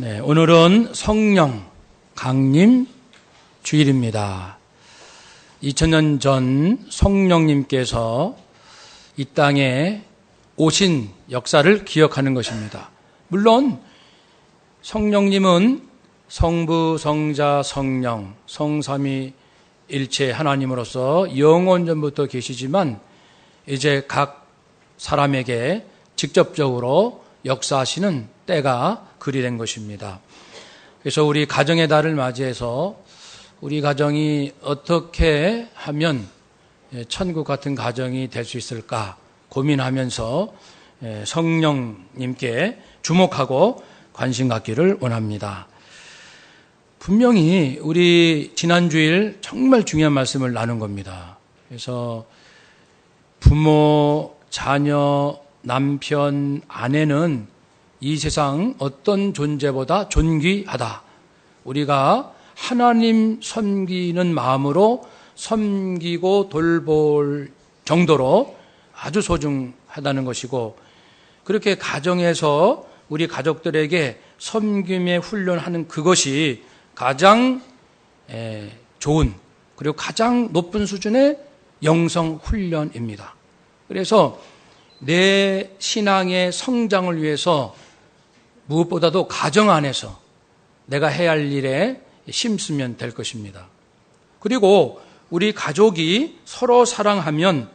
네, 오늘은 성령 강림 주일입니다. 2000년 전 성령님께서 이 땅에 오신 역사를 기억하는 것입니다. 물론 성령님은 성부, 성자, 성령, 성삼위일체 하나님으로서 영원전부터 계시지만 이제 각 사람에게 직접적으로 역사하시는 때가 그리 된 것입니다. 그래서 우리 가정의 달을 맞이해서 우리 가정이 어떻게 하면 천국 같은 가정이 될 수 있을까 고민하면서 성령님께 주목하고 관심 갖기를 원합니다. 분명히 우리 지난주일 정말 중요한 말씀을 나눈 겁니다. 그래서 부모, 자녀, 남편, 아내는 이 세상 어떤 존재보다 존귀하다. 우리가 하나님 섬기는 마음으로 섬기고 돌볼 정도로 아주 소중하다는 것이고, 그렇게 가정에서 우리 가족들에게 섬김의 훈련하는 그것이 가장 좋은, 그리고 가장 높은 수준의 영성 훈련입니다. 그래서 내 신앙의 성장을 위해서 무엇보다도 가정 안에서 내가 해야 할 일에 힘쓰면 될 것입니다. 그리고 우리 가족이 서로 사랑하면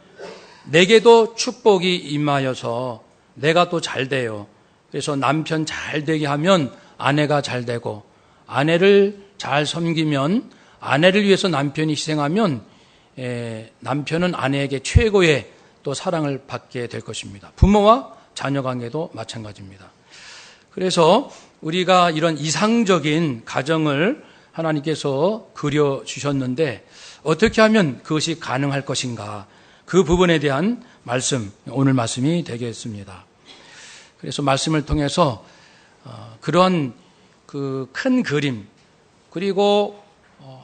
내게도 축복이 임하여서 내가 또 잘 돼요. 그래서 남편 잘 되게 하면 아내가 잘 되고, 아내를 잘 섬기면, 아내를 위해서 남편이 희생하면 남편은 아내에게 최고의 또 사랑을 받게 될 것입니다. 부모와 자녀 관계도 마찬가지입니다. 그래서 우리가 이런 이상적인 가정을 하나님께서 그려주셨는데 어떻게 하면 그것이 가능할 것인가, 그 부분에 대한 말씀, 오늘 말씀이 되겠습니다. 그래서 말씀을 통해서 그런 그 큰 그림, 그리고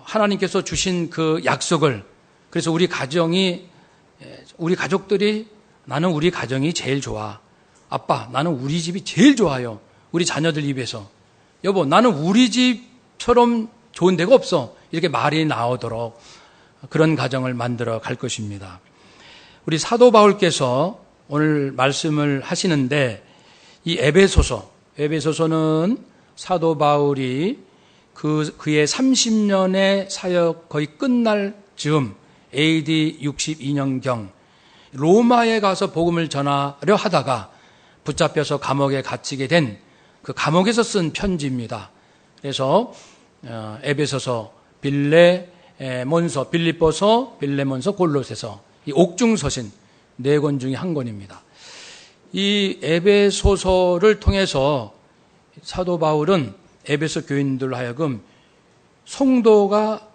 하나님께서 주신 그 약속을, 그래서 우리 가족들이 나는 우리 가정이 제일 좋아. 아빠, 나는 우리 집이 제일 좋아요. 우리 자녀들 입에서. 여보, 나는 우리 집처럼 좋은 데가 없어. 이렇게 말이 나오도록 그런 가정을 만들어 갈 것입니다. 우리 사도 바울께서 오늘 말씀을 하시는데, 이 에베소서는 사도 바울이 그의 30년의 사역 거의 끝날 즈음 AD 62년경 로마에 가서 복음을 전하려 하다가 붙잡혀서 감옥에 갇히게 된 그 감옥에서 쓴 편지입니다. 그래서 에베소서, 빌레몬서, 빌립보서, 빌레몬서, 골로새서, 이 옥중서신 4권 중에 한 권입니다. 이 에베소서를 통해서 사도 바울은 에베소 교인들로 하여금 성도가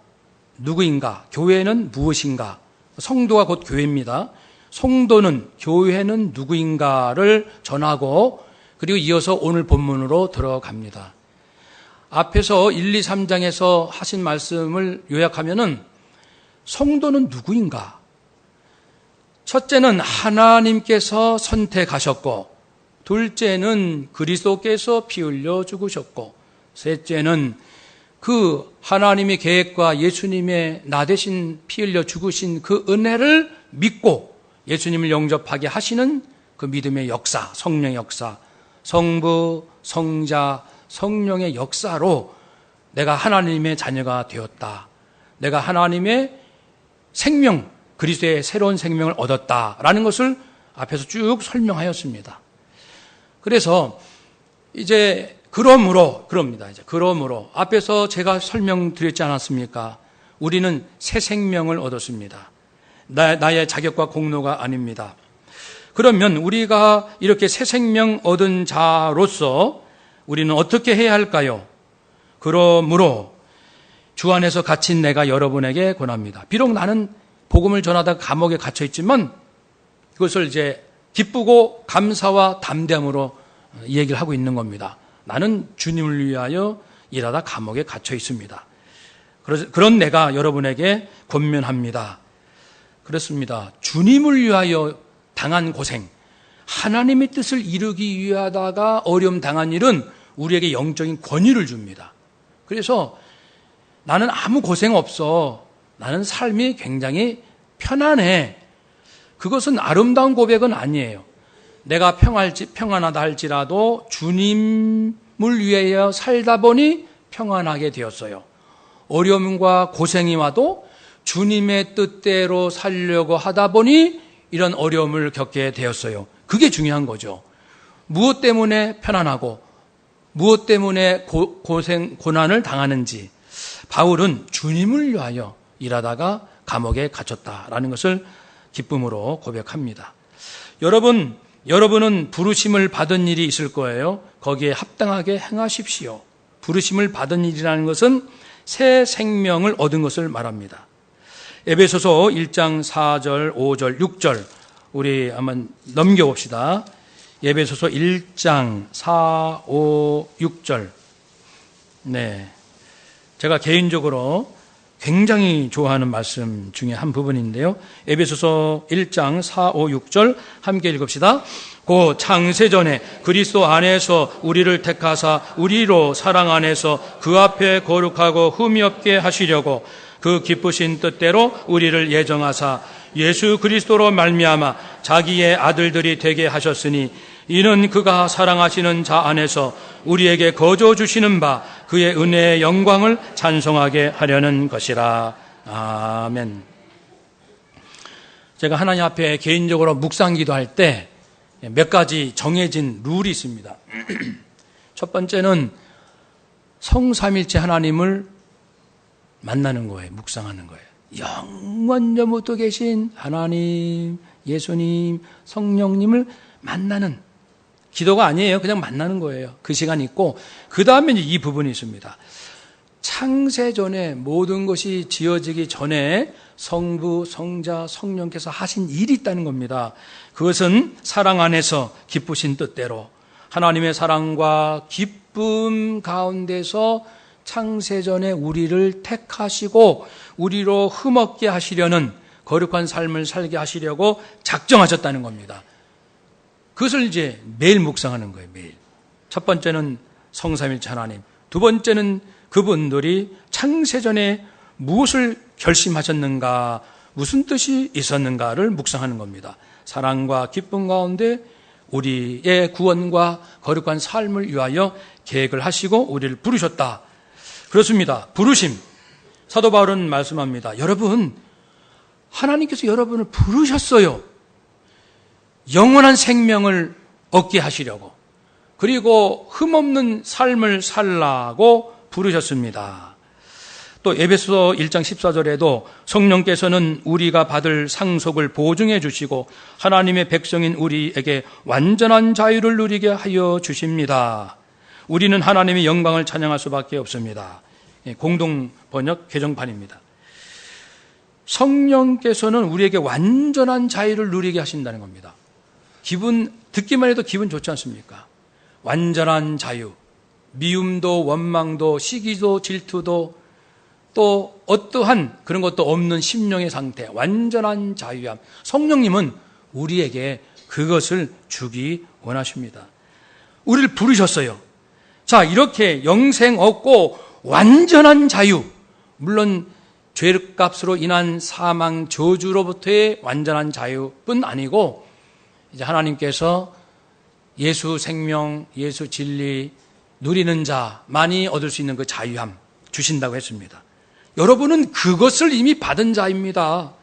누구인가, 교회는 무엇인가, 성도가 곧 교회입니다. 성도는, 교회는 누구인가를 전하고, 그리고 이어서 오늘 본문으로 들어갑니다. 앞에서 1, 2, 3장에서 하신 말씀을 요약하면은 성도는 누구인가? 첫째는 하나님께서 선택하셨고, 둘째는 그리스도께서 피 흘려 죽으셨고, 셋째는 그 하나님의 계획과 예수님의 나 대신 피 흘려 죽으신 그 은혜를 믿고 예수님을 영접하게 하시는 그 믿음의 역사, 성령의 역사, 성부, 성자, 성령의 역사로 내가 하나님의 자녀가 되었다. 내가 하나님의 생명, 그리스도의 새로운 생명을 얻었다라는 것을 앞에서 쭉 설명하였습니다. 그래서 그러므로 앞에서 제가 설명드렸지 않았습니까? 우리는 새 생명을 얻었습니다. 나의 자격과 공로가 아닙니다. 그러면 우리가 이렇게 새 생명 얻은 자로서 우리는 어떻게 해야 할까요? 그러므로 주 안에서 갇힌 내가 여러분에게 권합니다. 비록 나는 복음을 전하다가 감옥에 갇혀 있지만 그것을 이제 기쁘고 감사와 담대함으로 얘기를 하고 있는 겁니다. 나는 주님을 위하여 일하다 감옥에 갇혀 있습니다. 그런 내가 여러분에게 권면합니다. 그렇습니다. 주님을 위하여 당한 고생, 하나님의 뜻을 이루기 위하다가 어려움 당한 일은 우리에게 영적인 권위를 줍니다. 그래서 나는 아무 고생 없어. 나는 삶이 굉장히 편안해. 그것은 아름다운 고백은 아니에요. 내가 평안하다 할지라도 주님을 위하여 살다 보니 평안하게 되었어요. 어려움과 고생이 와도 주님의 뜻대로 살려고 하다 보니 이런 어려움을 겪게 되었어요. 그게 중요한 거죠. 무엇 때문에 편안하고 무엇 때문에 고난을 당하는지 바울은 주님을 위하여 일하다가 감옥에 갇혔다라는 것을 기쁨으로 고백합니다. 여러분은 부르심을 받은 일이 있을 거예요. 거기에 합당하게 행하십시오. 부르심을 받은 일이라는 것은 새 생명을 얻은 것을 말합니다. 에베소서 1장 4절, 5절, 6절 우리 한번 넘겨봅시다. 에베소서 1장 4, 5, 6절. 네, 제가 개인적으로 굉장히 좋아하는 말씀 중에 한 부분인데요. 에베소서 1장 4, 5, 6절 함께 읽읍시다. 곧 창세전에 그리스도 안에서 우리를 택하사 우리로 사랑 안에서 그 앞에 거룩하고 흠이 없게 하시려고 그 기쁘신 뜻대로 우리를 예정하사 예수 그리스도로 말미암아 자기의 아들들이 되게 하셨으니 이는 그가 사랑하시는 자 안에서 우리에게 거저 주시는 바 그의 은혜의 영광을 찬송하게 하려는 것이라. 아멘. 제가 하나님 앞에 개인적으로 묵상 기도할 때 몇 가지 정해진 룰이 있습니다. 첫 번째는 성삼일체 하나님을 만나는 거예요. 묵상하는 거예요. 영원전부터 계신 하나님, 예수님, 성령님을 만나는 기도가 아니에요. 그냥 만나는 거예요. 그 시간이 있고 그 다음에 이 부분이 있습니다. 창세전에 모든 것이 지어지기 전에 성부, 성자, 성령께서 하신 일이 있다는 겁니다. 그것은 사랑 안에서 기쁘신 뜻대로 하나님의 사랑과 기쁨 가운데서 창세전에 우리를 택하시고 우리로 흠없게 하시려는 거룩한 삶을 살게 하시려고 작정하셨다는 겁니다. 그것을 이제 매일 묵상하는 거예요. 매일. 첫 번째는 성삼일체 하나님, 두 번째는 그분들이 창세전에 무엇을 결심하셨는가, 무슨 뜻이 있었는가를 묵상하는 겁니다. 사랑과 기쁨 가운데 우리의 구원과 거룩한 삶을 위하여 계획을 하시고 우리를 부르셨다. 그렇습니다. 부르심. 사도 바울은 말씀합니다. 여러분, 하나님께서 여러분을 부르셨어요. 영원한 생명을 얻게 하시려고. 그리고 흠없는 삶을 살라고 부르셨습니다. 또 에베소서 1장 14절에도 성령께서는 우리가 받을 상속을 보증해 주시고 하나님의 백성인 우리에게 완전한 자유를 누리게 하여 주십니다. 우리는 하나님의 영광을 찬양할 수밖에 없습니다. 공동 번역 개정판입니다. 성령께서는 우리에게 완전한 자유를 누리게 하신다는 겁니다. 듣기만 해도 기분 좋지 않습니까? 완전한 자유, 미움도 원망도 시기도 질투도 또 어떠한 그런 것도 없는 심령의 상태, 완전한 자유함. 성령님은 우리에게 그것을 주기 원하십니다. 우리를 부르셨어요. 자, 이렇게 영생 얻고 완전한 자유, 물론 죄값으로 인한 사망 저주로부터의 완전한 자유뿐 아니고 이제 하나님께서 예수 생명, 예수 진리 누리는 자만이 얻을 수 있는 그 자유함 주신다고 했습니다. 여러분은 그것을 이미 받은 자입니다.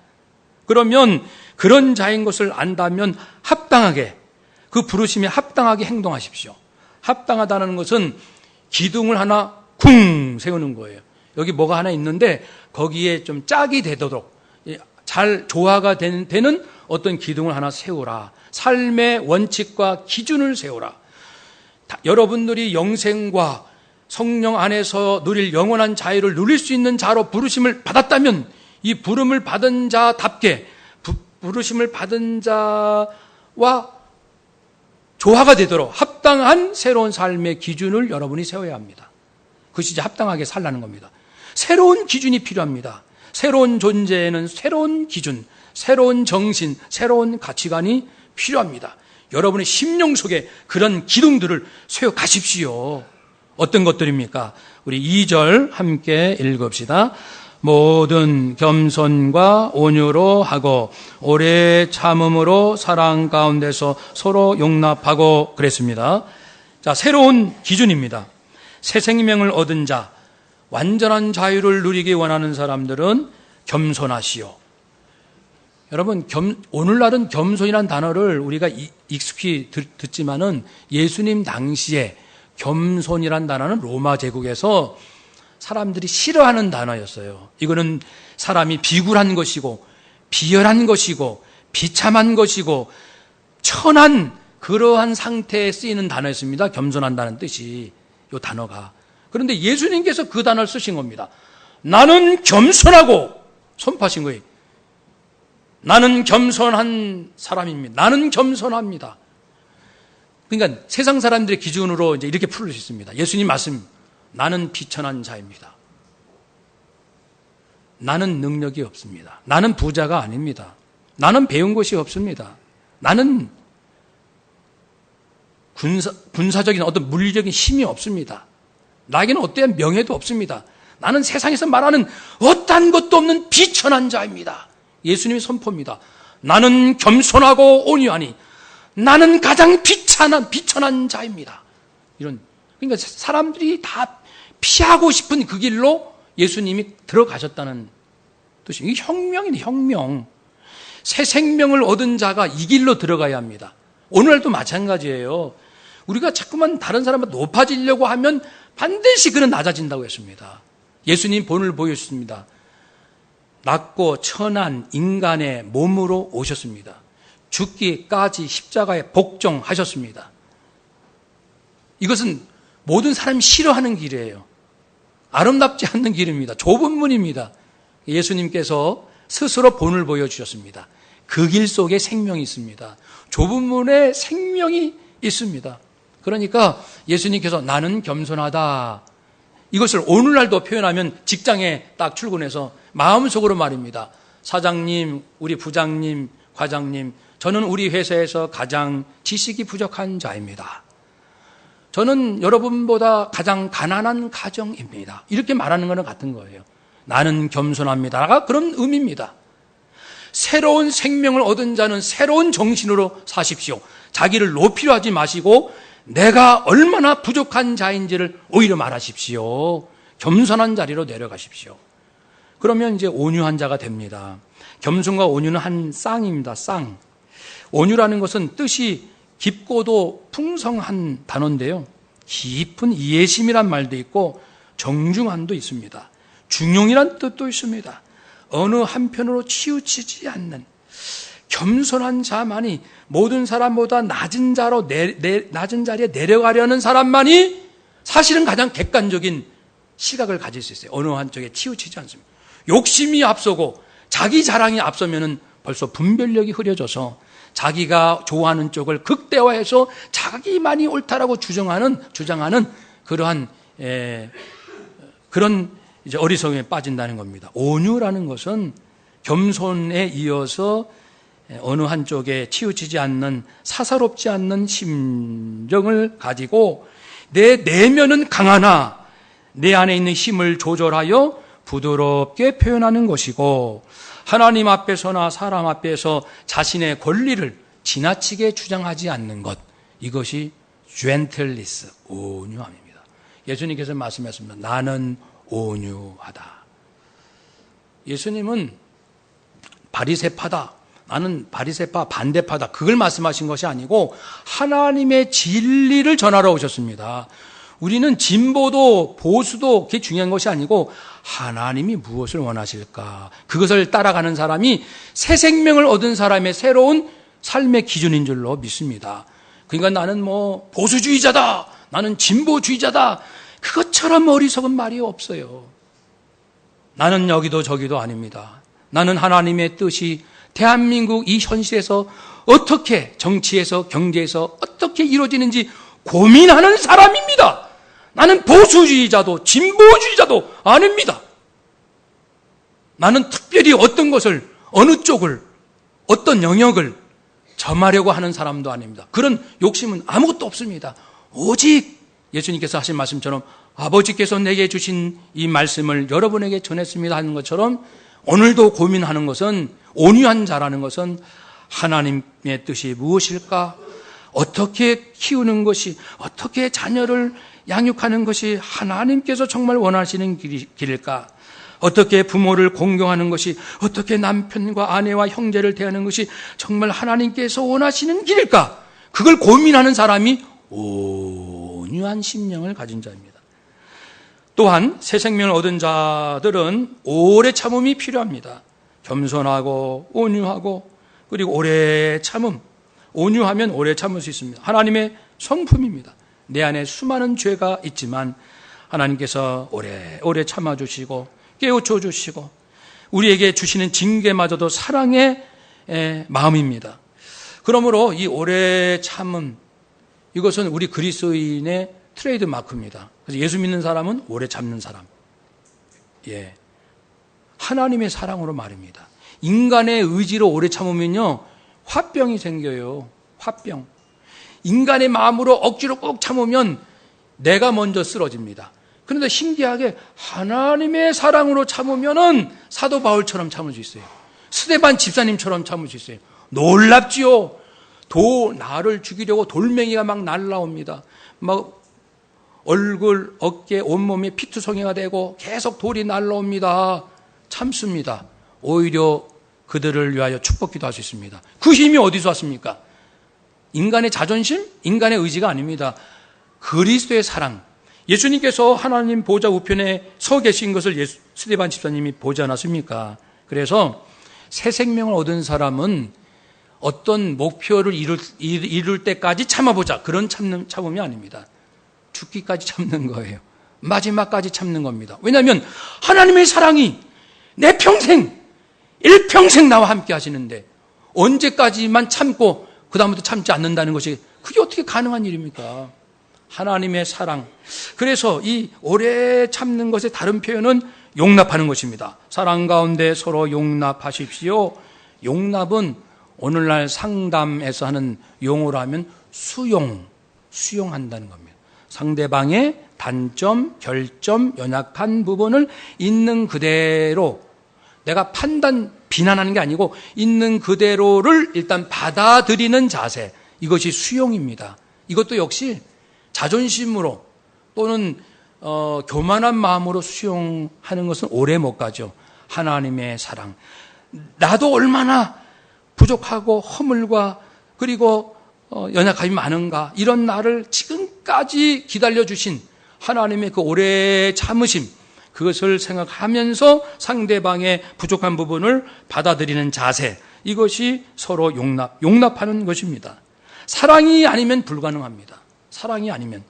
그러면 그런 자인 것을 안다면 합당하게, 그 부르심에 합당하게 행동하십시오. 합당하다는 것은 기둥을 하나 쿵 세우는 거예요. 여기 뭐가 하나 있는데 거기에 좀 짝이 되도록 잘 조화가 되는 어떤 기둥을 하나 세우라. 삶의 원칙과 기준을 세우라. 여러분들이 영생과 성령 안에서 누릴 영원한 자유를 누릴 수 있는 자로 부르심을 받았다면 이 부름을 받은 자답게 부르심을 받은 자와 조화가 되도록 합당한 새로운 삶의 기준을 여러분이 세워야 합니다. 그것이 이제 합당하게 살라는 겁니다. 새로운 기준이 필요합니다. 새로운 존재에는 새로운 기준, 새로운 정신, 새로운 가치관이 필요합니다. 여러분의 심령 속에 그런 기둥들을 세워 가십시오. 어떤 것들입니까? 우리 2절 함께 읽읍시다. 모든 겸손과 온유로 하고 오래 참음으로 사랑 가운데서 서로 용납하고 그랬습니다. 자, 새로운 기준입니다. 새 생명을 얻은 자, 완전한 자유를 누리기 원하는 사람들은 겸손하시오. 여러분, 오늘날은 겸손이라는 단어를 우리가 익숙히 듣지만은 예수님 당시에 겸손이라는 단어는 로마 제국에서 사람들이 싫어하는 단어였어요. 이거는 사람이 비굴한 것이고 비열한 것이고 비참한 것이고 천한 그러한 상태에 쓰이는 단어였습니다. 겸손한다는 뜻이, 이 단어가. 그런데 예수님께서 그 단어를 쓰신 겁니다. 나는 겸손하고 선포하신 거예요. 나는 겸손한 사람입니다. 나는 겸손합니다. 그러니까 세상 사람들의 기준으로 이제 이렇게 풀을 수 있습니다. 예수님 말씀, 나는 비천한 자입니다. 나는 능력이 없습니다. 나는 부자가 아닙니다. 나는 배운 것이 없습니다. 나는 군사적인 어떤 물리적인 힘이 없습니다. 나에게는 어떠한 명예도 없습니다. 나는 세상에서 말하는 어떠한 것도 없는 비천한 자입니다. 예수님의 선포입니다. 나는 겸손하고 온유하니 나는 가장 비천한 자입니다. 그러니까 사람들이 다 피하고 싶은 그 길로 예수님이 들어가셨다는 뜻이에요. 이게 혁명이네, 혁명. 새 생명을 얻은 자가 이 길로 들어가야 합니다. 오늘날도 마찬가지예요. 우리가 자꾸만 다른 사람보다 높아지려고 하면 반드시 그는 낮아진다고 했습니다. 예수님 본을 보여주셨습니다. 낮고 천한 인간의 몸으로 오셨습니다. 죽기까지 십자가에 복종하셨습니다. 이것은 모든 사람이 싫어하는 길이에요. 아름답지 않는 길입니다. 좁은 문입니다. 예수님께서 스스로 본을 보여주셨습니다. 그 길 속에 생명이 있습니다. 좁은 문에 생명이 있습니다. 그러니까 예수님께서 나는 겸손하다. 이것을 오늘날도 표현하면 직장에 딱 출근해서 마음속으로 말입니다. 사장님, 우리 부장님, 과장님, 저는 우리 회사에서 가장 지식이 부족한 자입니다. 저는 여러분보다 가장 가난한 가정입니다. 이렇게 말하는 거는 같은 거예요. 나는 겸손합니다가 그런 의미입니다. 새로운 생명을 얻은 자는 새로운 정신으로 사십시오. 자기를 높이려 하지 마시고 내가 얼마나 부족한 자인지를 오히려 말하십시오. 겸손한 자리로 내려가십시오. 그러면 이제 온유한 자가 됩니다. 겸손과 온유는 한 쌍입니다. 쌍. 온유라는 것은 뜻이 깊고도 풍성한 단어인데요. 깊은 이해심이란 말도 있고 정중함도 있습니다. 중용이란 뜻도 있습니다. 어느 한편으로 치우치지 않는 겸손한 자만이 모든 사람보다 낮은 자리에 내려가려는 사람만이 사실은 가장 객관적인 시각을 가질 수 있어요. 어느 한쪽에 치우치지 않습니다. 욕심이 앞서고 자기 자랑이 앞서면은 벌써 분별력이 흐려져서 자기가 좋아하는 쪽을 극대화해서 자기만이 옳다라고 주장하는 그러한 그런 이제 어리석음에 빠진다는 겁니다. 온유라는 것은 겸손에 이어서 어느 한쪽에 치우치지 않는 사사롭지 않는 심정을 가지고 내 내면은 강하나 내 안에 있는 힘을 조절하여 부드럽게 표현하는 것이고 하나님 앞에서나 사람 앞에서 자신의 권리를 지나치게 주장하지 않는 것, 이것이 젠틀리스, 온유함입니다. 예수님께서 말씀하셨습니다. 나는 온유하다. 예수님은 바리새파다, 나는 바리새파 반대파다, 그걸 말씀하신 것이 아니고 하나님의 진리를 전하러 오셨습니다. 우리는 진보도 보수도 그게 중요한 것이 아니고 하나님이 무엇을 원하실까, 그것을 따라가는 사람이 새 생명을 얻은 사람의 새로운 삶의 기준인 줄로 믿습니다. 그러니까 나는 보수주의자다, 나는 진보주의자다, 그것처럼 어리석은 말이 없어요. 나는 여기도 저기도 아닙니다. 나는 하나님의 뜻이 대한민국 이 현실에서 어떻게, 정치에서 경제에서 어떻게 이루어지는지 고민하는 사람입니다. 나는 보수주의자도 진보주의자도 아닙니다. 나는 특별히 어떤 것을, 어느 쪽을, 어떤 영역을 점하려고 하는 사람도 아닙니다. 그런 욕심은 아무것도 없습니다. 오직 예수님께서 하신 말씀처럼 아버지께서 내게 주신 이 말씀을 여러분에게 전했습니다 하는 것처럼 오늘도 고민하는 것은, 온유한 자라는 것은 하나님의 뜻이 무엇일까? 어떻게 키우는 것이, 어떻게 자녀를 양육하는 것이 하나님께서 정말 원하시는 길일까? 어떻게 부모를 공경하는 것이, 어떻게 남편과 아내와 형제를 대하는 것이 정말 하나님께서 원하시는 길일까? 그걸 고민하는 사람이 온유한 심령을 가진 자입니다. 또한 새 생명을 얻은 자들은 오래 참음이 필요합니다. 겸손하고 온유하고 그리고 오래 참음. 온유하면 오래 참을 수 있습니다. 하나님의 성품입니다. 내 안에 수많은 죄가 있지만 하나님께서 오래 참아주시고 깨우쳐주시고 우리에게 주시는 징계마저도 사랑의 마음입니다. 그러므로 이 오래 참음, 이것은 우리 그리스도인의 트레이드 마크입니다. 그래서 예수 믿는 사람은 오래 참는 사람. 예. 하나님의 사랑으로 말입니다. 인간의 의지로 오래 참으면요, 화병이 생겨요. 화병. 인간의 마음으로 억지로 꼭 참으면 내가 먼저 쓰러집니다. 그런데 신기하게 하나님의 사랑으로 참으면은 사도 바울처럼 참을 수 있어요. 스데반 집사님처럼 참을 수 있어요. 놀랍지요. 나를 죽이려고 돌멩이가 막 날라옵니다. 막 얼굴, 어깨, 온몸에 피투성이가 되고 계속 돌이 날라옵니다. 참습니다. 오히려 그들을 위하여 축복기도 할 수 있습니다. 그 힘이 어디서 왔습니까? 인간의 자존심? 인간의 의지가 아닙니다. 그리스도의 사랑. 예수님께서 하나님 보좌 우편에 서 계신 것을 스데반 집사님이 보지 않았습니까? 그래서 새 생명을 얻은 사람은 어떤 목표를 이룰 때까지 참아보자. 그런 참음이 아닙니다. 죽기까지 참는 거예요. 마지막까지 참는 겁니다. 왜냐하면 하나님의 사랑이 내 평생, 일평생 나와 함께 하시는데 언제까지만 참고 그 다음부터 참지 않는다는 것이 그게 어떻게 가능한 일입니까? 하나님의 사랑. 그래서 이 오래 참는 것의 다른 표현은 용납하는 것입니다. 사랑 가운데 서로 용납하십시오. 용납은 오늘날 상담에서 하는 용어로 하면 수용한다는 겁니다. 상대방의 단점, 결점, 연약한 부분을 있는 그대로, 내가 비난하는 게 아니고 있는 그대로를 일단 받아들이는 자세, 이것이 수용입니다. 이것도 역시 자존심으로 또는 교만한 마음으로 수용하는 것은 오래 못 가죠. 하나님의 사랑. 나도 얼마나 부족하고 허물과 그리고 연약함이 많은가, 이런 나를 지금까지 기다려주신 하나님의 그 오래 참으심, 그것을 생각하면서 상대방의 부족한 부분을 받아들이는 자세, 이것이 서로 용납하는 것입니다. 사랑이 아니면 불가능합니다. 사랑이 아니면.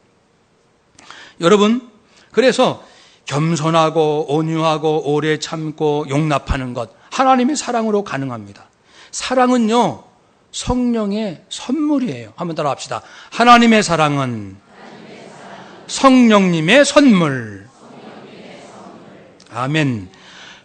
여러분, 그래서 겸손하고 온유하고 오래 참고 용납하는 것, 하나님의 사랑으로 가능합니다. 사랑은요, 성령의 선물이에요. 한번 따라 합시다. 하나님의 사랑은 성령님의 선물. 아멘.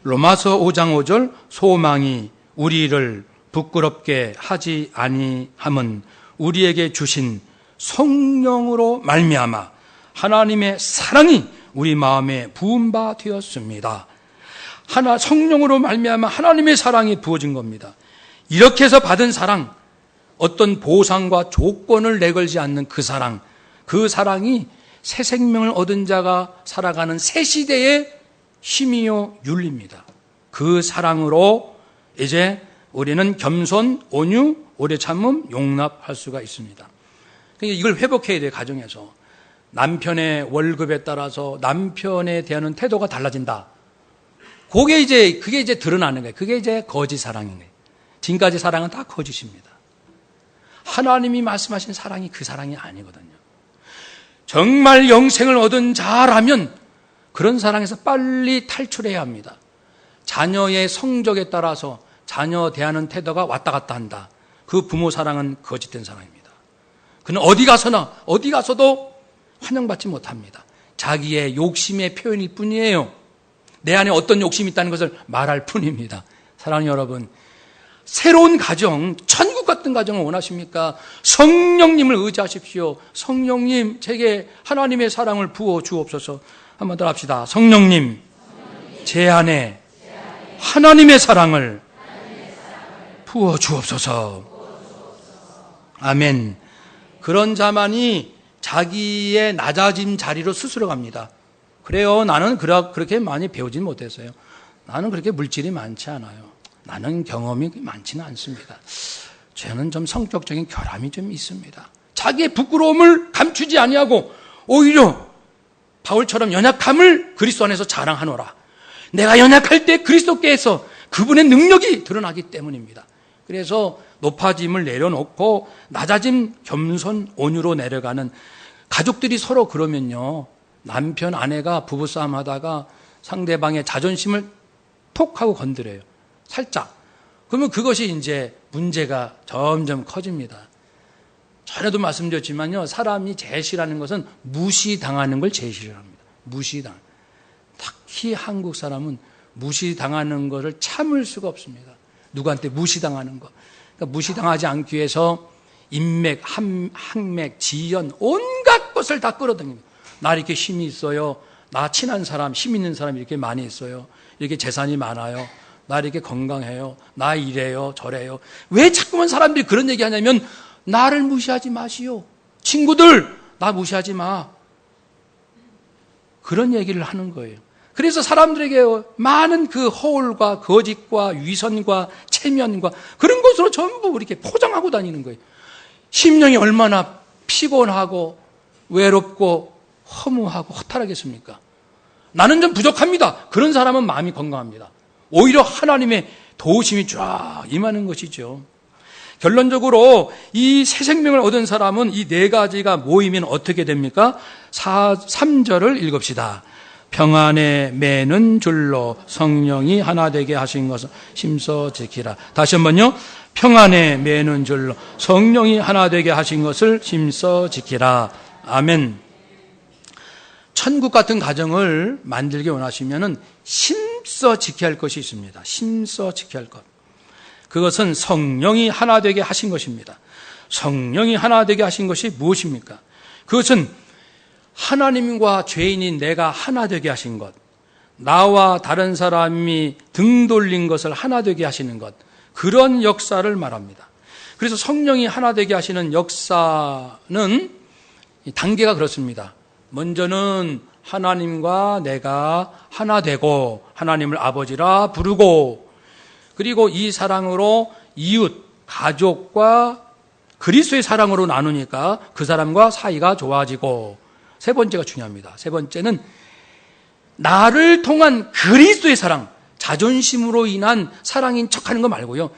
로마서 5장 5절, 소망이 우리를 부끄럽게 하지 아니함은 우리에게 주신 성령으로 말미암아 하나님의 사랑이 우리 마음에 부은 바 되었습니다. 성령으로 말미암아 하나님의 사랑이 부어진 겁니다. 이렇게 해서 받은 사랑, 어떤 보상과 조건을 내걸지 않는 그 사랑이 새 생명을 얻은 자가 살아가는 새 시대의 힘이요 윤리입니다. 그 사랑으로 이제 우리는 겸손, 온유, 오래 참음, 용납할 수가 있습니다. 그러니까 이걸 회복해야 돼요. 가정에서. 남편의 월급에 따라서 남편에 대한 태도가 달라진다. 그게 이제 드러나는 거예요. 그게 이제 거짓 사랑인 거예요. 지금까지 사랑은 다 거짓입니다. 하나님이 말씀하신 사랑이 그 사랑이 아니거든요. 정말 영생을 얻은 자라면 그런 사랑에서 빨리 탈출해야 합니다. 자녀의 성적에 따라서 자녀 대하는 태도가 왔다 갔다 한다. 그 부모 사랑은 거짓된 사랑입니다. 그는 어디 가서도 환영받지 못합니다. 자기의 욕심의 표현일 뿐이에요. 내 안에 어떤 욕심이 있다는 것을 말할 뿐입니다. 사랑하는 여러분, 새로운 가정, 천국 같은 가정을 원하십니까? 성령님을 의지하십시오. 성령님, 제게 하나님의 사랑을 부어 주옵소서. 한번 더 합시다. 성령님, 제 안에 하나님의 사랑을 부어 주옵소서. 아멘. 그런 자만이 자기의 낮아짐 자리로 스스로 갑니다. 그래요. 나는 그렇게 많이 배우진 못했어요. 나는 그렇게 물질이 많지 않아요. 나는 경험이 많지는 않습니다. 저는 좀 성격적인 결함이 좀 있습니다. 자기의 부끄러움을 감추지 아니하고 오히려 바울처럼 연약함을 그리스도 안에서 자랑하노라. 내가 연약할 때 그리스도께서 그분의 능력이 드러나기 때문입니다. 그래서 높아짐을 내려놓고 낮아짐, 겸손, 온유로 내려가는 가족들이 서로 그러면요. 남편, 아내가 부부싸움 하다가 상대방의 자존심을 톡 하고 건드려요. 살짝. 그러면 그것이 이제 문제가 점점 커집니다. 전에도 말씀드렸지만요. 사람이 제일 싫어하는 것은 무시당하는 걸 제일 싫어합니다. 무시당. 특히 한국 사람은 무시당하는 것을 참을 수가 없습니다. 누구한테 무시당하는 것. 그러니까 무시당하지 않기 위해서 인맥, 학맥, 지연 온갖 것을 다 끌어당깁니다. 나 이렇게 힘이 있어요. 나 친한 사람, 힘 있는 사람이 이렇게 많이 있어요. 이렇게 재산이 많아요. 나 이렇게 건강해요. 나 이래요. 저래요. 왜 자꾸만 사람들이 그런 얘기 하냐면 나를 무시하지 마시오. 친구들, 나 무시하지 마. 그런 얘기를 하는 거예요. 그래서 사람들에게 많은 그 허울과 거짓과 위선과 체면과 그런 것으로 전부 이렇게 포장하고 다니는 거예요. 심령이 얼마나 피곤하고 외롭고 허무하고 허탈하겠습니까? 나는 좀 부족합니다. 그런 사람은 마음이 건강합니다. 오히려 하나님의 도우심이 쫙 임하는 것이죠. 결론적으로 이 새 생명을 얻은 사람은 이 네 가지가 모이면 어떻게 됩니까? 3절을 읽읍시다. 평안에 매는 줄로 성령이 하나 되게 하신 것을 심써 지키라. 다시 한번요. 평안에 매는 줄로 성령이 하나 되게 하신 것을 심써 지키라. 아멘. 천국 같은 가정을 만들기 원하시면은 심써 지켜야 할 것이 있습니다. 심써 지켜야 할 것. 그것은 성령이 하나 되게 하신 것입니다. 성령이 하나 되게 하신 것이 무엇입니까? 그것은 하나님과 죄인인 내가 하나 되게 하신 것, 나와 다른 사람이 등 돌린 것을 하나 되게 하시는 것, 그런 역사를 말합니다. 그래서 성령이 하나 되게 하시는 역사는 단계가 그렇습니다. 먼저는 하나님과 내가 하나 되고 하나님을 아버지라 부르고, 그리고 이 사랑으로 이웃, 가족과 그리스도의 사랑으로 나누니까 그 사람과 사이가 좋아지고, 세 번째가 중요합니다. 세 번째는 나를 통한 그리스도의 사랑, 자존심으로 인한 사랑인 척하는 거 말고요.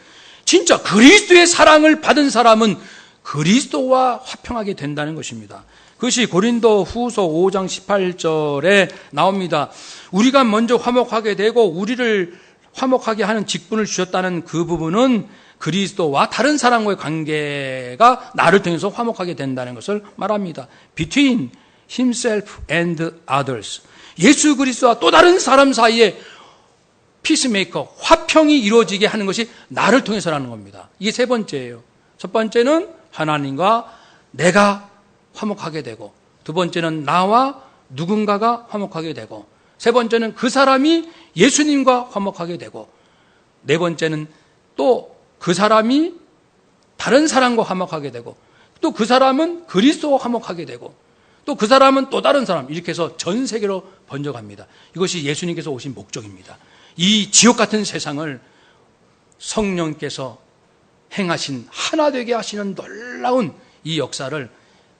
진짜 그리스도의 사랑을 받은 사람은 그리스도와 화평하게 된다는 것입니다. 그것이 고린도 후서 5장 18절에 나옵니다. 우리가 먼저 화목하게 되고 우리를 화목하게 하는 직분을 주셨다는 그 부분은 그리스도와 다른 사람과의 관계가 나를 통해서 화목하게 된다는 것을 말합니다. Between himself and others. 예수 그리스도와 또 다른 사람 사이에 피스메이커, 화평이 이루어지게 하는 것이 나를 통해서라는 겁니다. 이게 세 번째예요. 첫 번째는 하나님과 내가 화목하게 되고, 두 번째는 나와 누군가가 화목하게 되고, 세 번째는 그 사람이 예수님과 화목하게 되고, 네 번째는 또 그 사람이 다른 사람과 화목하게 되고, 또 그 사람은 그리스도와 화목하게 되고, 또 그 사람은 또 다른 사람, 이렇게 해서 전 세계로 번져갑니다. 이것이 예수님께서 오신 목적입니다. 이 지옥 같은 세상을 성령께서 행하신 하나 되게 하시는 놀라운 이 역사를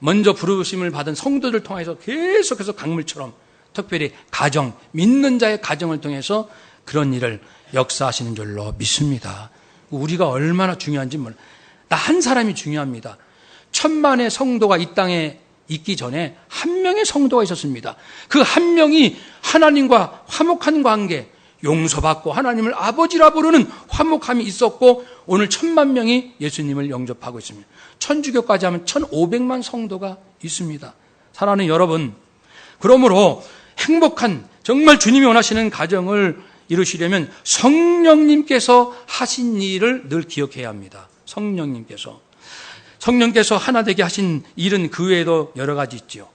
먼저 부르심을 받은 성도들 통해서 계속해서 강물처럼, 특별히 가정, 믿는 자의 가정을 통해서 그런 일을 역사하시는 줄로 믿습니다. 우리가 얼마나 중요한지 몰라요. 나 한 사람이 중요합니다. 1000만의 성도가 이 땅에 있기 전에 한 명의 성도가 있었습니다. 그 한 명이 하나님과 화목한 관계, 용서받고 하나님을 아버지라 부르는 화목함이 있었고, 오늘 1000만 명이 예수님을 영접하고 있습니다. 천주교까지 하면 1500만 성도가 있습니다. 사랑하는 여러분, 그러므로 행복한, 정말 주님이 원하시는 가정을 이루시려면 성령님께서 하신 일을 늘 기억해야 합니다. 성령께서 하나 되게 하신 일은 그 외에도 여러 가지 있지요.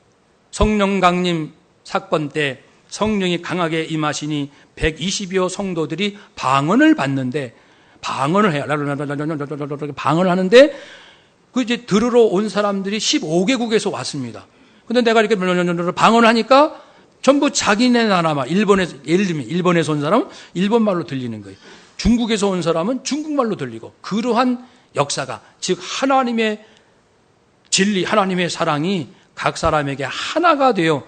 성령 강림 사건 때 성령이 강하게 임하시니 120여 성도들이 방언을 받는데, 방언을 해요. 방언을 하는데, 그 이제 들으러 온 사람들이 15개국에서 왔습니다. 근데 내가 이렇게 방언을 하니까 전부 자기네 나라만, 예를 들면 일본에서 온 사람은 일본말로 들리는 거예요. 중국에서 온 사람은 중국말로 들리고, 그러한 역사가, 즉 하나님의 진리, 하나님의 사랑이 각 사람에게 하나가 되어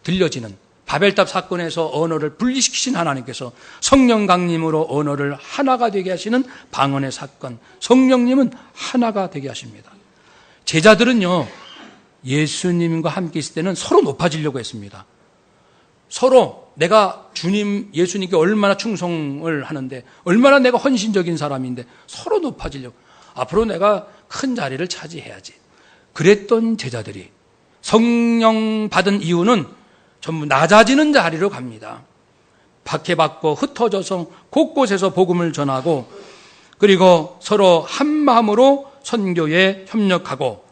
들려지는, 바벨탑 사건에서 언어를 분리시키신 하나님께서 성령 강림으로 언어를 하나가 되게 하시는 방언의 사건, 성령님은 하나가 되게 하십니다. 제자들은요, 예수님과 함께 있을 때는 서로 높아지려고 했습니다. 서로 내가 주님, 예수님께 얼마나 충성을 하는데, 얼마나 내가 헌신적인 사람인데 서로 높아지려고, 앞으로 내가 큰 자리를 차지해야지, 그랬던 제자들이 성령 받은 이유는 전부 낮아지는 자리로 갑니다. 박해받고 흩어져서 곳곳에서 복음을 전하고, 그리고 서로 한 마음으로 선교에 협력하고,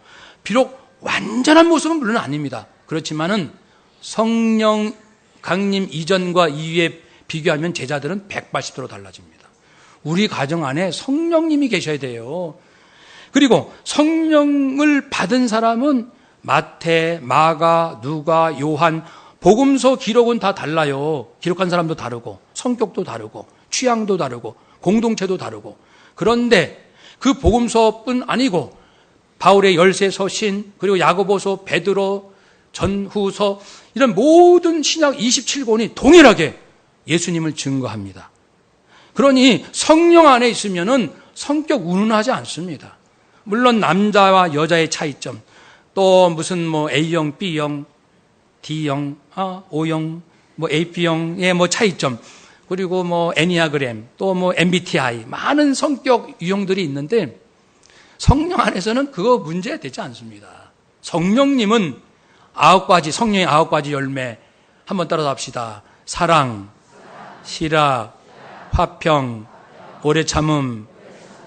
비록 완전한 모습은 물론 아닙니다. 그렇지만은 성령 강림 이전과 이후에 비교하면 제자들은 180도로 달라집니다. 우리 가정 안에 성령님이 계셔야 돼요. 그리고 성령을 받은 사람은 마태, 마가, 누가, 요한, 복음서 기록은 다 달라요. 기록한 사람도 다르고, 성격도 다르고, 취향도 다르고, 공동체도 다르고. 그런데 그 복음서뿐 아니고 바울의 열세 서신, 그리고 야고보서, 베드로, 전후서, 이런 모든 신약 27권이 동일하게 예수님을 증거합니다. 그러니 성령 안에 있으면은 성격 운운하지 않습니다. 물론 남자와 여자의 차이점, 또 무슨 뭐 A형, B형, D형, O형, 뭐 AB형의 뭐 차이점, 그리고 뭐 애니아그램, 또 뭐 MBTI, 많은 성격 유형들이 있는데 성령 안에서는 그거 문제가 되지 않습니다. 성령님은 9가지, 성령의 9가지 열매, 한번 따라서 합시다. 사랑, 희락, 화평, 오래 참음,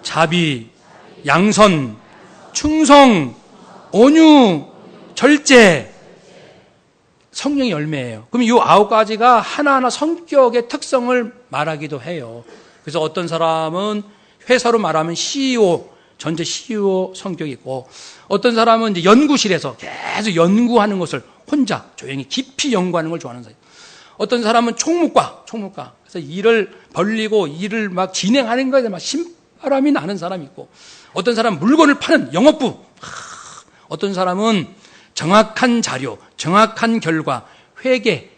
자비, 양선, 충성, 온유, 절제, 성령의 열매예요. 그럼 이 9가지가 하나하나 성격의 특성을 말하기도 해요. 그래서 어떤 사람은 회사로 말하면 CEO, 전체 CEO 성격이 있고, 어떤 사람은 이제 연구실에서 계속 연구하는 것을 혼자 조용히 깊이 연구하는 걸 좋아하는 사람. 어떤 사람은 총무과. 그래서 일을 벌리고 일을 막 진행하는 거에 막 신바람이 나는 사람이 있고, 어떤 사람은 물건을 파는 영업부. 어떤 사람은 정확한 자료, 정확한 결과, 회계,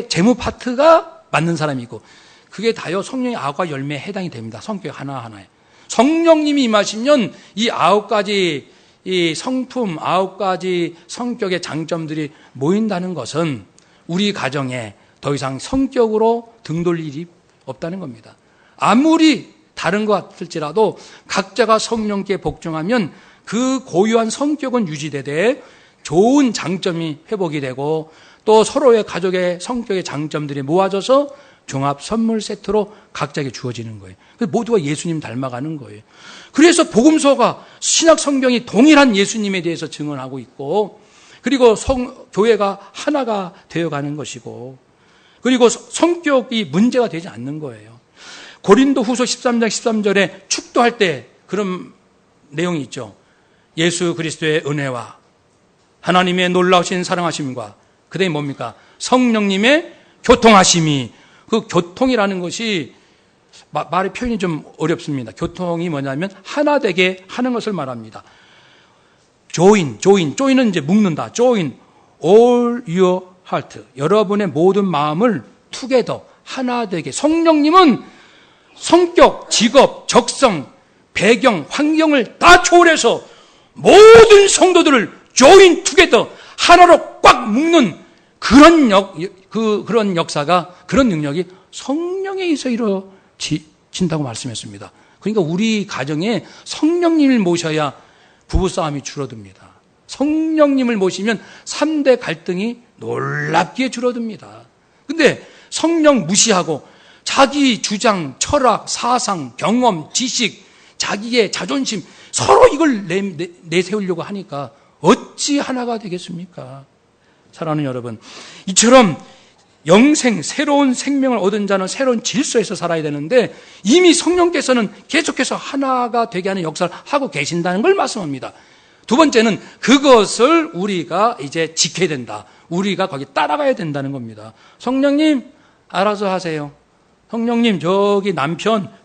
재무 파트가 맞는 사람이 있고, 그게 다요 성령의 9가지 열매에 해당이 됩니다. 성격 하나하나에. 성령님이 임하시면 이 9가지 이 성품, 9가지 성격의 장점들이 모인다는 것은 우리 가정에 더 이상 성격으로 등 돌릴 일이 없다는 겁니다. 아무리 다른 것 같을지라도 각자가 성령께 복종하면 그 고유한 성격은 유지되되 좋은 장점이 회복이 되고, 또 서로의 가족의 성격의 장점들이 모아져서 종합 선물 세트로 각자에게 주어지는 거예요. 모두가 예수님 닮아가는 거예요. 그래서 복음서가, 신약 성경이 동일한 예수님에 대해서 증언하고 있고, 그리고 교회가 하나가 되어가는 것이고, 그리고 성격이 문제가 되지 않는 거예요. 고린도 후서 13장 13절에 축도할 때 그런 내용이 있죠. 예수 그리스도의 은혜와 하나님의 놀라우신 사랑하심과, 그다음에 뭡니까? 성령님의 교통하심이, 그 교통이라는 것이 말의 표현이 좀 어렵습니다. 교통이 뭐냐면 하나 되게 하는 것을 말합니다. join은 이제 묶는다. join all your heart. 여러분의 모든 마음을 together, 하나 되게. 성령님은 성격, 직업, 적성, 배경, 환경을 다 초월해서 모든 성도들을 join together, 하나로 꽉 묶는 그런 역사가, 그런 능력이 성령에 의해서 이루어진다고 말씀했습니다. 그러니까 우리 가정에 성령님을 모셔야 부부싸움이 줄어듭니다. 성령님을 모시면 3대 갈등이 놀랍게 줄어듭니다. 근데 성령 무시하고 자기 주장, 철학, 사상, 경험, 지식, 자기의 자존심, 서로 이걸 내세우려고 하니까 어찌 하나가 되겠습니까? 사랑하는 여러분, 이처럼 영생, 새로운 생명을 얻은 자는 새로운 질서에서 살아야 되는데 이미 성령께서는 계속해서 하나가 되게 하는 역사를 하고 계신다는 걸 말씀합니다. 두 번째는 그것을 우리가 이제 지켜야 된다. 우리가 거기 따라가야 된다는 겁니다. 성령님, 알아서 하세요. 성령님, 저기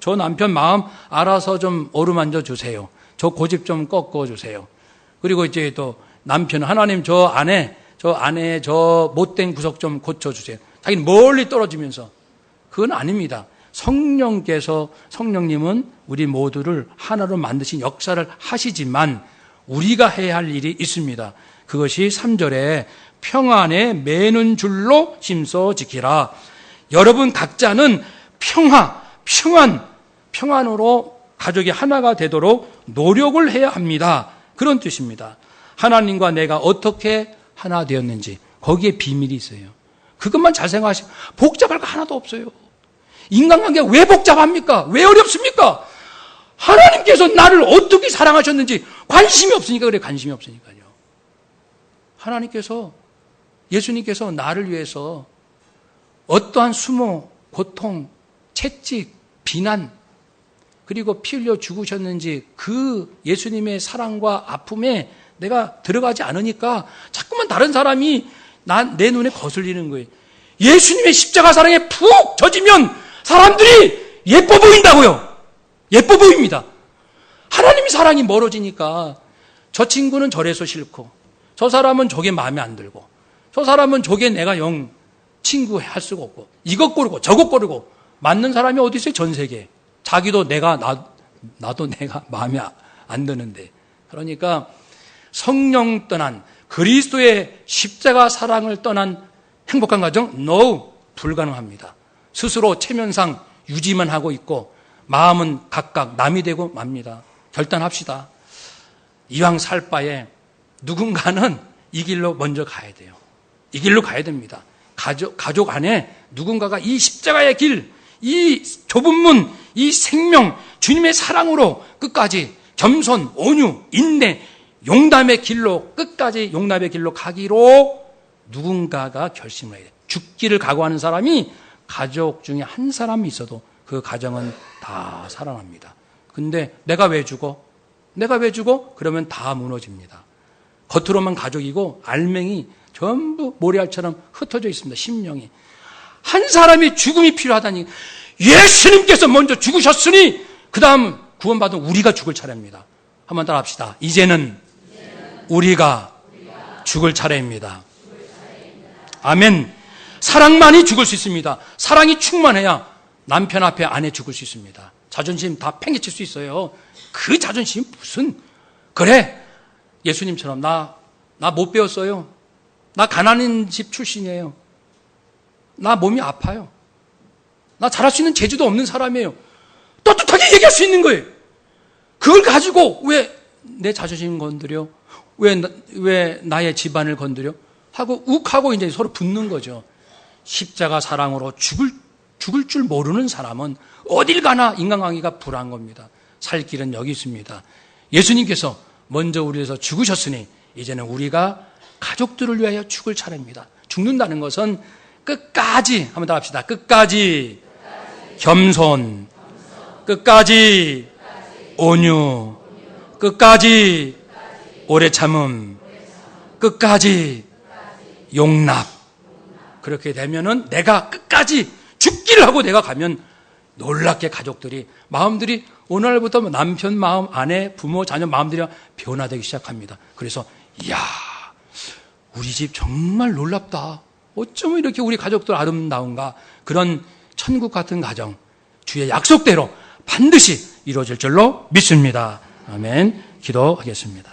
저 남편 마음 알아서 좀 어루만져 주세요. 저 고집 좀 꺾어 주세요. 그리고 이제 또 남편, 하나님 저 아내의 저 못된 구석 좀 고쳐주세요. 자기는 멀리 떨어지면서. 그건 아닙니다. 성령님은 우리 모두를 하나로 만드신 역사를 하시지만 우리가 해야 할 일이 있습니다. 그것이 3절에 평안에 매는 줄로 힘써 지키라. 여러분 각자는 평안으로 가족이 하나가 되도록 노력을 해야 합니다. 그런 뜻입니다. 하나님과 내가 어떻게 하나 되었는지 거기에 비밀이 있어요. 그것만 잘 생각하시면 복잡할 거 하나도 없어요. 인간관계가 왜 복잡합니까? 왜 어렵습니까? 하나님께서 나를 어떻게 사랑하셨는지 관심이 없으니까 그래. 관심이 없으니까요. 하나님께서, 예수님께서 나를 위해서 어떠한 수모, 고통, 채찍, 비난, 그리고 피 흘려 죽으셨는지 그 예수님의 사랑과 아픔에 내가 들어가지 않으니까 자꾸만 다른 사람이 내 눈에 거슬리는 거예요. 예수님의 십자가 사랑에 푹 젖으면 사람들이 예뻐 보인다고요. 예뻐 보입니다. 하나님의 사랑이 멀어지니까 저 친구는 저래서 싫고 저 사람은 저게 마음에 안 들고 저 사람은 저게 내가 영 친구할 수가 없고 이것 고르고 저것 고르고 맞는 사람이 어디 있어요? 전 세계에. 자기도 나도 내가 마음에 안 드는데. 그러니까 성령 떠난 그리스도의 십자가 사랑을 떠난 행복한 가정? No, 불가능합니다. 스스로 체면상 유지만 하고 있고 마음은 각각 남이 되고 맙니다. 결단합시다. 이왕 살 바에 누군가는 이 길로 먼저 가야 돼요. 이 길로 가야 됩니다. 가족 안에 누군가가 이 십자가의 길, 이 좁은 문, 이 생명, 주님의 사랑으로 끝까지 겸손, 온유, 인내, 용담의 길로 끝까지 용납의 길로 가기로 누군가가 결심을 해야 돼요. 죽기를 각오하는 사람이 가족 중에 한 사람이 있어도 그 가정은 다 살아납니다. 근데 내가 왜 죽어? 그러면 다 무너집니다. 겉으로만 가족이고 알맹이 전부 모래알처럼 흩어져 있습니다. 심령이. 한 사람이 죽음이 필요하다니 예수님께서 먼저 죽으셨으니 그 다음 구원받은 우리가 죽을 차례입니다. 한번 따라 합시다. 이제는 우리가 죽을 차례입니다. 아멘. 사랑만이 죽을 수 있습니다. 사랑이 충만해야 남편 앞에 아내 죽을 수 있습니다. 자존심 다 팽개칠 수 있어요. 그 자존심이 무슨, 그래 예수님처럼 나 못 배웠어요. 나 가난한 집 출신이에요. 나 몸이 아파요. 나 잘할 수 있는 재주도 없는 사람이에요. 떳떳하게 얘기할 수 있는 거예요. 그걸 가지고 왜 내 자존심 건드려? 왜 나의 집안을 건드려? 하고 욱하고 이제 서로 붙는 거죠. 십자가 사랑으로 죽을 줄 모르는 사람은 어딜 가나 인간관계가 불안한 겁니다. 살 길은 여기 있습니다. 예수님께서 먼저 우리 위해서 죽으셨으니 이제는 우리가 가족들을 위하여 죽을 차례입니다. 죽는다는 것은 끝까지, 한번 더 합시다. 끝까지 겸손, 끝까지 온유, 끝까지 오래 참음, 끝까지 용납. 그렇게 되면은 내가 끝까지 죽기를 하고 내가 가면 놀랍게 가족들이, 마음들이 오늘부터 남편 마음, 아내, 부모, 자녀 마음들이 변화되기 시작합니다. 그래서 이야, 우리 집 정말 놀랍다. 어쩌면 이렇게 우리 가족들 아름다운가. 그런 천국 같은 가정, 주의 약속대로 반드시 이루어질 줄로 믿습니다. 아멘. 기도하겠습니다.